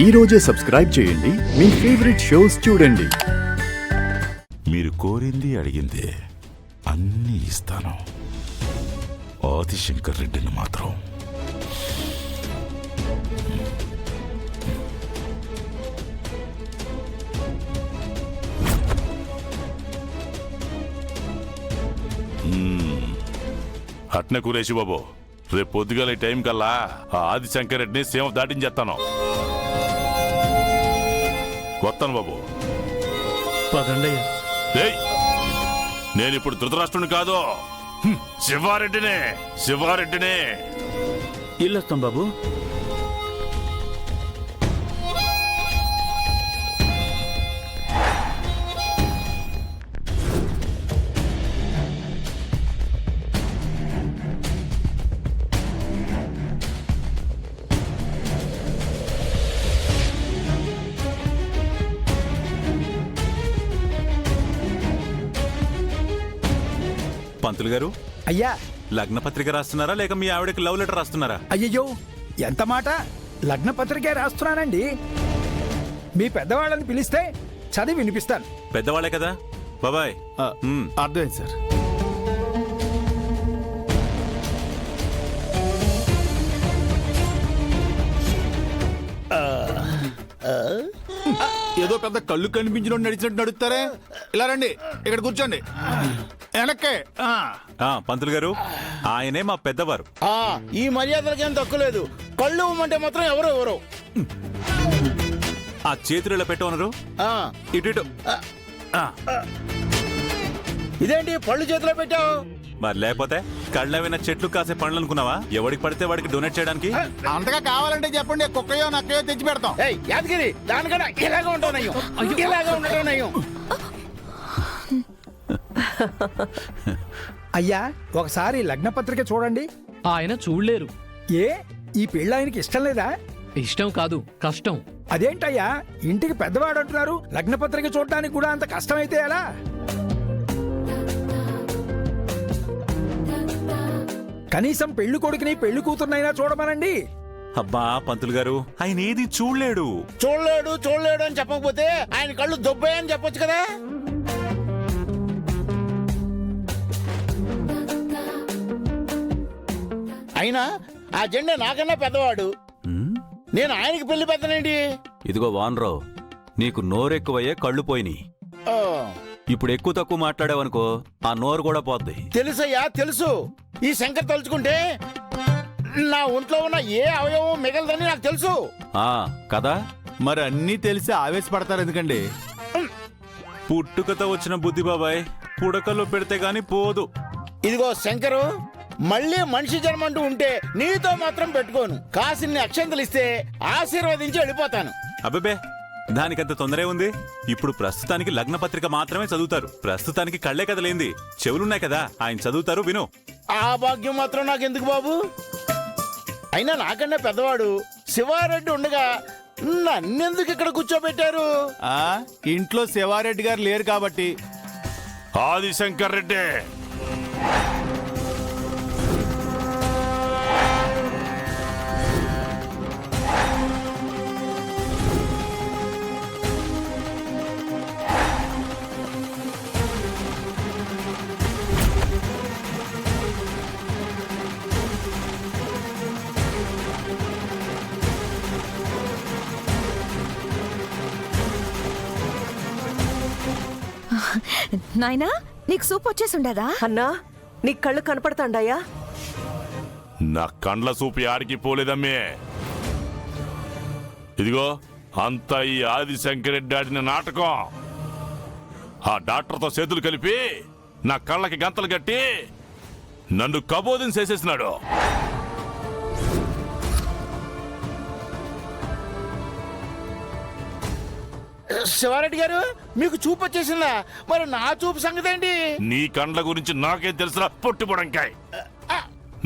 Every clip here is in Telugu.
ఈ రోజే సబ్స్క్రైబ్ చేయండి, మీ ఫేవరెట్ షోస్ చూడండి. మీరు కోరింది అడిగింది అన్నీ ఇస్తాను. ఆదిశంకర్ రెడ్డిని మాత్రం అట్నే కురేషి బాబు, రేపు పొద్దుగాల ఈ టైం కల్లా ఆ ఆదిశంకర్ రెడ్డిని సీమ దాటించేస్తాను. వస్తాను బాబు. నేను ఇప్పుడు ధృతరాష్ట్రుని కాదు, శివారెడ్డినే. ఇల్లొస్తాం బాబు. పంతులు గారు, అయ్యా, లగ్న పత్రిక రాస్తున్నారా లేక మీ ఆవిడకి లవ్ లెటర్ రాస్తున్నారా? అయ్యయ్యో, ఎంత మాట! లగ్న పత్రికే రాస్తున్నానండి. మీ పెద్దవాళ్ళని పిలిస్తే చదివి వినిపిస్తాను. పెద్దవాళ్ళే కదా బాబాయ్. అర్థమైంది సార్. ఏదో పెద్ద కళ్ళు కనిపించిన నడిచినట్టు నడుస్తారే. ఇలా రండి, ఇక్కడ కూర్చోండి. వెనక్కే. పంతులు గారు, ఆయనే మా పెద్దవారు. ఈ మర్యాదలకేం తక్కువలేదు. కళ్ళు ఇవ్వమంటే మాత్రం ఎవరు ఆ చేతులలో పెట్టవనరు. ఇటు ఇటు. ఇదేంటి పళ్ళు చేతిలో పెట్టావు? మరి లేకపోతే కళ్ళవిన చెట్లు కాసే పండ్లు అనుకున్నావా? ఎవడికి పడితే వాడికి డొనేట్ చేయడానికి. అంతగా కావాలంటే చెప్పండి, కుక్కయో నక్కయో తెచ్చి పెడతాం. యాదగిరి, దానికన్నా ఇలాగా ఉంటానయ్యో, ఇలాగా ఉండటం. అయ్యా, ఒకసారి లగ్న పత్రిక చూడండి. ఆయన చూడలేరు. ఏ, ఈ పెళ్ళి ఆయనకి ఇష్టం లేదా? ఇష్టం కాదు, కష్టం. అదేంటయ్యా, ఇంటికి పెద్దవాడు అంటున్నారు, లగ్న పత్రిక చూడడానికి కూడా అంత కష్టమైతే ఎలా? కనీసం పెళ్లి కొడుకుని పెళ్లి కూతురునైనా చూడమనండి. అబ్బా పంతులు గారు, ఆయన ఏది చూడలేడు అని చెప్పకపోతే ఆయన కళ్ళు దొబ్బాయని చెప్పొచ్చు కదా. అయినా ఆ జెండా నాకన్నా పెద్దవాడు, నేను ఆయనకి పెళ్లి పెద్దనేంటి? ఇదిగో వానరావు, నీకు నోరెక్కువయ్యే కళ్ళు పోయినాయి. ఇప్పుడు ఎక్కువ తక్కువ మాట్లాడావనుకో ఆ నోరు కూడా పోద్ది. తెలుసయ్యా, తెలుసు. ఈ శంకర్ తలుచుకుంటే నా ఒంట్లో ఉన్న ఏ అవయవం మిగలదని నాకు తెలుసు కదా. మరి అన్నీ తెలిసి ఆవేశపడతారు ఎందుకండి? పుట్టుకతో వచ్చిన బుద్ధి బాబాయ్, పుడకల్లో పెడితే గాని పోదు. ఇదిగో శంకరు, మళ్ళీ మనిషి జన్మంటూ ఉంటే నీతో మాత్రం పెట్టుకోను. కాసిన్ని అక్షంతలు ఇస్తే ఆశీర్వదించి వెళ్ళిపోతాను. అబ్బే, దానికంత తొందరే ఉంది. ఇప్పుడు ప్రస్తుతానికి లగ్న పత్రిక మాత్రమే చదువుతారు. ప్రస్తుతానికి కళ్లే కదలేంది, చెవులున్నాయి కదా, ఆయన చదువుతారు, విను. ఆ భాగ్యం మాత్రం నాకెందుకు బాబు? అయినా నాకన్నా పెద్దవాడు శివారెడ్డి ఉండగా నన్నెందుకు ఇక్కడ కూర్చోబెట్టారు? ఇంట్లో శివారెడ్డి గారు లేరు కాబట్టి. ఆదిశంకర్ రెడ్డి, నాయనా, నీకు సూప్ వచ్చేసి ఉండదా? అన్నా, నీ కళ్ళు కనపడతాండాయా? నా కండ్ల సూపు యాడికి పోలేదమ్మే. ఇదిగో అంతా ఈ ఆదిశంకర్ రెడ్డి ఆడిన నాటకం. ఆ డాక్టర్తో చేతులు కలిపి నా కళ్ళకి గంతలు కట్టి నన్ను కబోదిని చేసేసినాడు. శివారెడ్డి గారు, మీకు చూపు వచ్చేసిందా? మరి నా చూపు సంగతి ఏంటి? నీ కండ్ల గురించి నాకేం తెలుసురా పొట్టిపొడంకాయ్.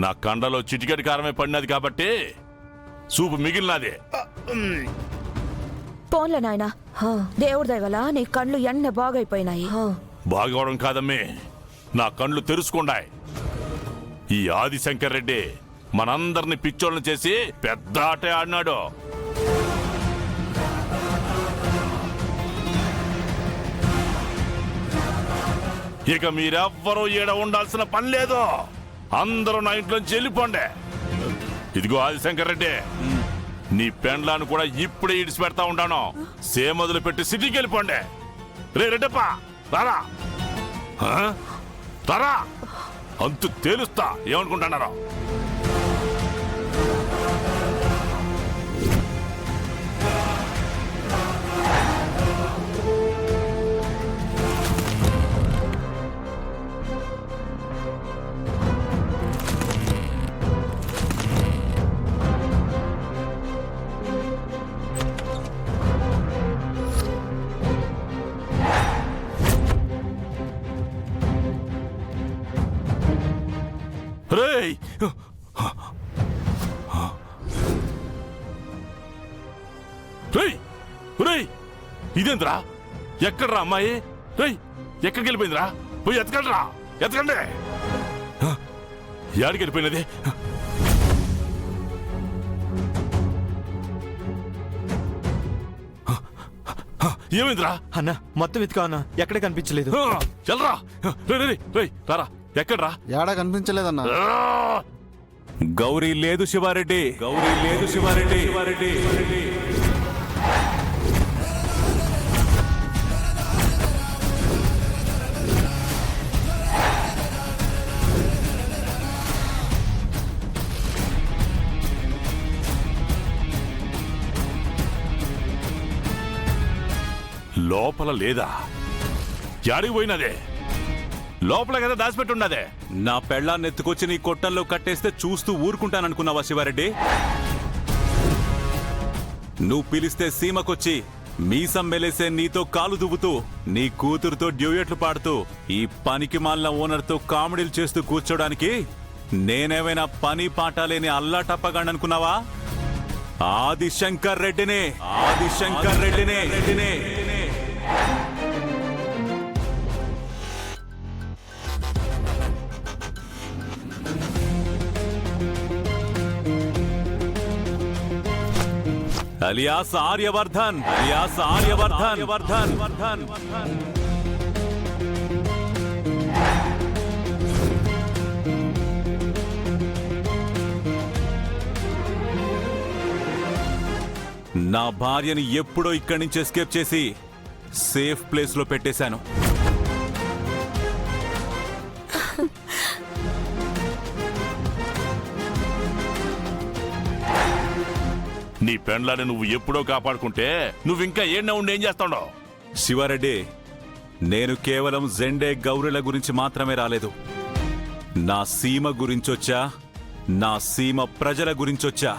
నా కండలో చిటికెటి కారమే పడినది కాబట్టి చూపు మిగిలినది. పోన్లే నాయనా, దేవుడి దయవల్ల నీ కళ్ళు ఎన్న బాగైపోయినాయి. బాగోవడం కాదమ్మే, నా కండ్లు తెరుచుకున్నాయి. ఈ ఆదిశంకర్ రెడ్డి మనందరిని పిచ్చోళ్ళని చేసి పెద్ద ఆటే ఆడినాడు. ఇక మీరెవ్వరూ ఈడ ఉండాల్సిన పని లేదు. అందరూ నా ఇంట్లోంచి వెళ్ళిపోండి. ఇదిగో ఆదిశంకర్ రెడ్డి, నీ పెండ్లాన్ని కూడా ఇప్పుడే ఇడిచి పెడతా ఉంటాను. సేమదులు పెట్టి సిటీకి వెళ్ళిపోండి. రే రెడ్డప్ప, రారా ఆ? రారా, అంతు తేలుస్తా. ఏమనుకుంటున్నారో? రేయ్, రేయ్, రేయ్, ఇదేంద్రా? ఎక్కడ్రా అమ్మాయి? రేయ్, ఎక్కడికి వెళ్ళిపోయిందిరా? పోయి ఎతకండిరా, ఎతకండి. యాడికి వెళ్ళిపోయినది? ఏమైందిరా? అన్నా మొత్తం వెతుకా అన్నా, ఎక్కడ కనిపించలేదు. చల్రా. రేయ్, రారా. ఎక్కడ్రా? ఏడా కనిపించలేదన్నా. గౌరీ లేదు శివారెడ్డి, గౌరీ లేదు శివారెడ్డి. లోపల లేదా? యాడికి పోయినదే? లోపల కదా దాచిపెట్టున్నదే. నా పెళ్ళాన్ని ఎత్తుకొచ్చి నీ కొట్టంలో కట్టేస్తే చూస్తూ ఊరుకుంటాననుకున్నావా శివారెడ్డి? నువ్వు పిలిస్తే సీమకొచ్చి మీసం మెలేసే నీతో కాలు దువ్వుతూ, నీ కూతురుతో డ్యూయట్లు పాడుతూ, ఈ పనికి మాలిన ఓనర్తో కామెడీలు చేస్తూ కూర్చోడానికి నేనేమైనా పని పాట లేని అల్లాటప్పగాడనుకున్నావా? ఆదిశంకర్ రెడ్డినే, ఆదిశంకర్ రెడ్డినే. Alias Aryavardhan, alias Aryavardhan. నా భార్యని ఎప్పుడో ఇక్కడి నుంచి ఎస్కేప్ చేసి సేఫ్ ప్లేస్ లో పెట్టేశాను. నీ పెండ్లాన్ని నువ్వు ఎప్పుడో కాపాడుకుంటే నువ్వింకా ఏం చేస్తాడో? శివారెడ్డి, నేను కేవలం జెండే గౌరీల గురించి మాత్రమే రాలేదు. నా సీమ గురించొచ్చా, నా సీమ ప్రజల గురించొచ్చా.